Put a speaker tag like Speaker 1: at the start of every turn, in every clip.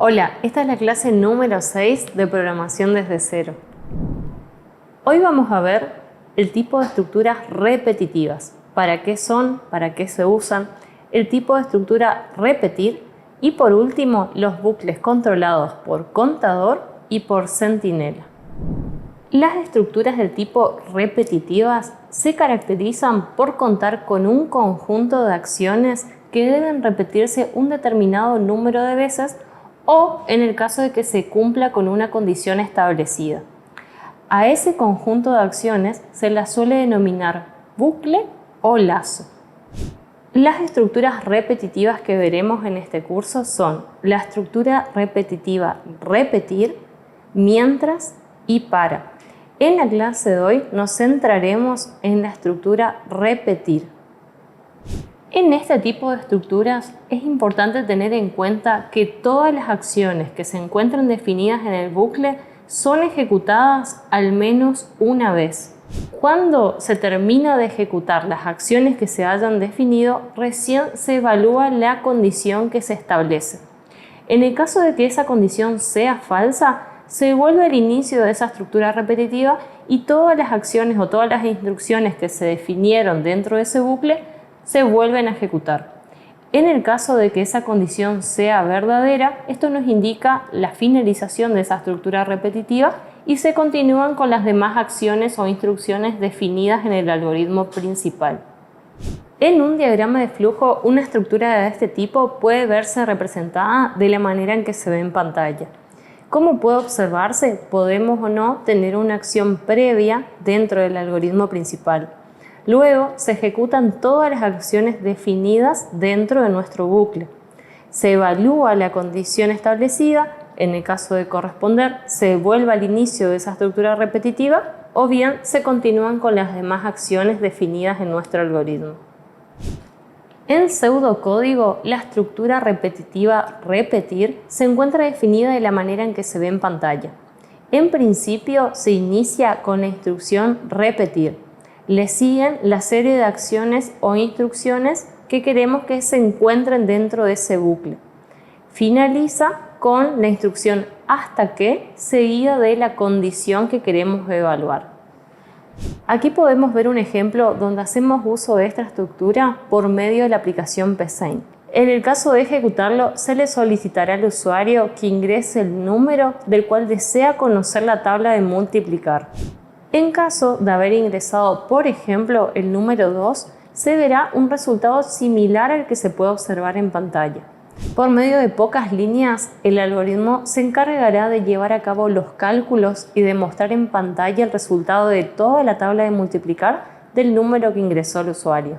Speaker 1: Hola, esta es la clase número 6 de programación desde cero. Hoy vamos a ver el tipo de estructuras repetitivas. ¿Para qué son? ¿Para qué se usan? El tipo de estructura repetir y por último los bucles controlados por contador y por centinela. Las estructuras del tipo repetitivas se caracterizan por contar con un conjunto de acciones que deben repetirse un determinado número de veces o en el caso de que se cumpla con una condición establecida. A ese conjunto de acciones se las suele denominar bucle o lazo. Las estructuras repetitivas que veremos en este curso son la estructura repetitiva repetir, mientras y para. En la clase de hoy nos centraremos en la estructura repetir. En este tipo de estructuras es importante tener en cuenta que todas las acciones que se encuentran definidas en el bucle son ejecutadas al menos una vez. Cuando se termina de ejecutar las acciones que se hayan definido, recién se evalúa la condición que se establece. En el caso de que esa condición sea falsa, se vuelve al inicio de esa estructura repetitiva y todas las acciones o todas las instrucciones que se definieron dentro de ese bucle se vuelven a ejecutar. En el caso de que esa condición sea verdadera, esto nos indica la finalización de esa estructura repetitiva y se continúan con las demás acciones o instrucciones definidas en el algoritmo principal. En un diagrama de flujo, una estructura de este tipo puede verse representada de la manera en que se ve en pantalla. Como puede observarse, podemos o no tener una acción previa dentro del algoritmo principal. Luego se ejecutan todas las acciones definidas dentro de nuestro bucle. Se evalúa la condición establecida, en el caso de corresponder, se vuelve al inicio de esa estructura repetitiva o bien se continúan con las demás acciones definidas en nuestro algoritmo. En pseudocódigo, la estructura repetitiva repetir se encuentra definida de la manera en que se ve en pantalla. En principio se inicia con la instrucción repetir. Le siguen la serie de acciones o instrucciones que queremos que se encuentren dentro de ese bucle. Finaliza con la instrucción hasta que, seguida de la condición que queremos evaluar. Aquí podemos ver un ejemplo donde hacemos uso de esta estructura por medio de la aplicación Psein. En el caso de ejecutarlo, se le solicitará al usuario que ingrese el número del cual desea conocer la tabla de multiplicar. En caso de haber ingresado, por ejemplo, el número 2, se verá un resultado similar al que se puede observar en pantalla. Por medio de pocas líneas, el algoritmo se encargará de llevar a cabo los cálculos y de mostrar en pantalla el resultado de toda la tabla de multiplicar del número que ingresó el usuario.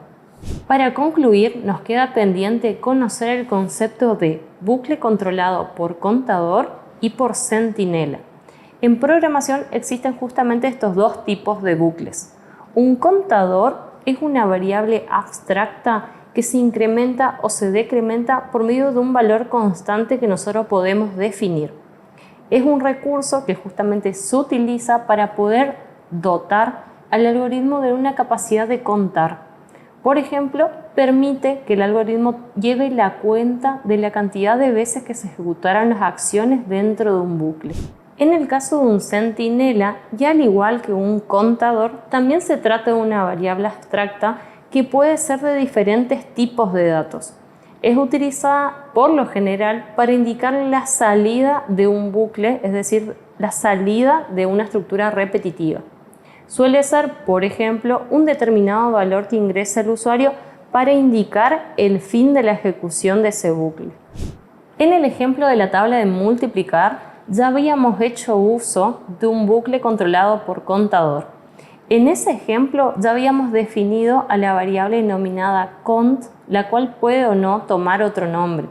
Speaker 1: Para concluir, nos queda pendiente conocer el concepto de bucle controlado por contador y por centinela. En programación existen justamente estos dos tipos de bucles. Un contador es una variable abstracta que se incrementa o se decrementa por medio de un valor constante que nosotros podemos definir. Es un recurso que justamente se utiliza para poder dotar al algoritmo de una capacidad de contar. Por ejemplo, permite que el algoritmo lleve la cuenta de la cantidad de veces que se ejecutaron las acciones dentro de un bucle. En el caso de un centinela, ya al igual que un contador, también se trata de una variable abstracta que puede ser de diferentes tipos de datos. Es utilizada por lo general para indicar la salida de un bucle, es decir, la salida de una estructura repetitiva. Suele ser, por ejemplo, un determinado valor que ingresa el usuario para indicar el fin de la ejecución de ese bucle. En el ejemplo de la tabla de multiplicar, ya habíamos hecho uso de un bucle controlado por contador. En ese ejemplo ya habíamos definido a la variable denominada cont, la cual puede o no tomar otro nombre.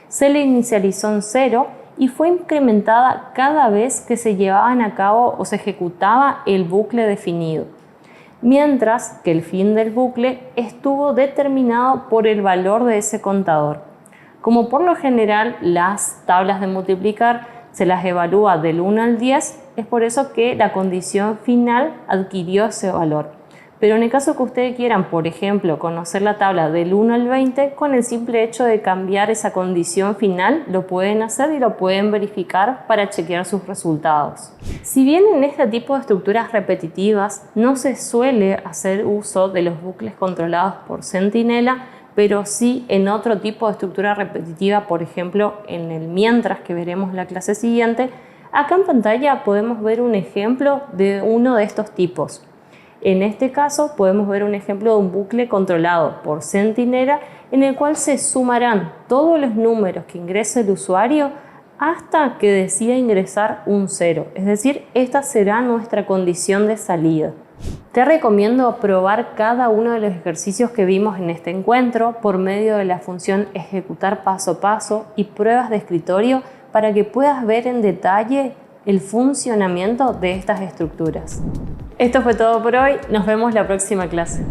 Speaker 1: Se le inicializó en 0 y fue incrementada cada vez que se llevaban a cabo o se ejecutaba el bucle definido, mientras que el fin del bucle estuvo determinado por el valor de ese contador. Como por lo general las tablas de multiplicar se las evalúa del 1 al 10, es por eso que la condición final adquirió ese valor. Pero en el caso que ustedes quieran, por ejemplo, conocer la tabla del 1 al 20, con el simple hecho de cambiar esa condición final, lo pueden hacer y lo pueden verificar para chequear sus resultados. Si bien en este tipo de estructuras repetitivas no se suele hacer uso de los bucles controlados por centinela, pero sí en otro tipo de estructura repetitiva, por ejemplo, en el mientras que veremos en la clase siguiente, acá en pantalla podemos ver un ejemplo de uno de estos tipos. En este caso podemos ver un ejemplo de un bucle controlado por centinela en el cual se sumarán todos los números que ingrese el usuario hasta que decida ingresar un 0, es decir, esta será nuestra condición de salida. Te recomiendo probar cada uno de los ejercicios que vimos en este encuentro por medio de la función ejecutar paso a paso y pruebas de escritorio para que puedas ver en detalle el funcionamiento de estas estructuras. Esto fue todo por hoy, nos vemos la próxima clase.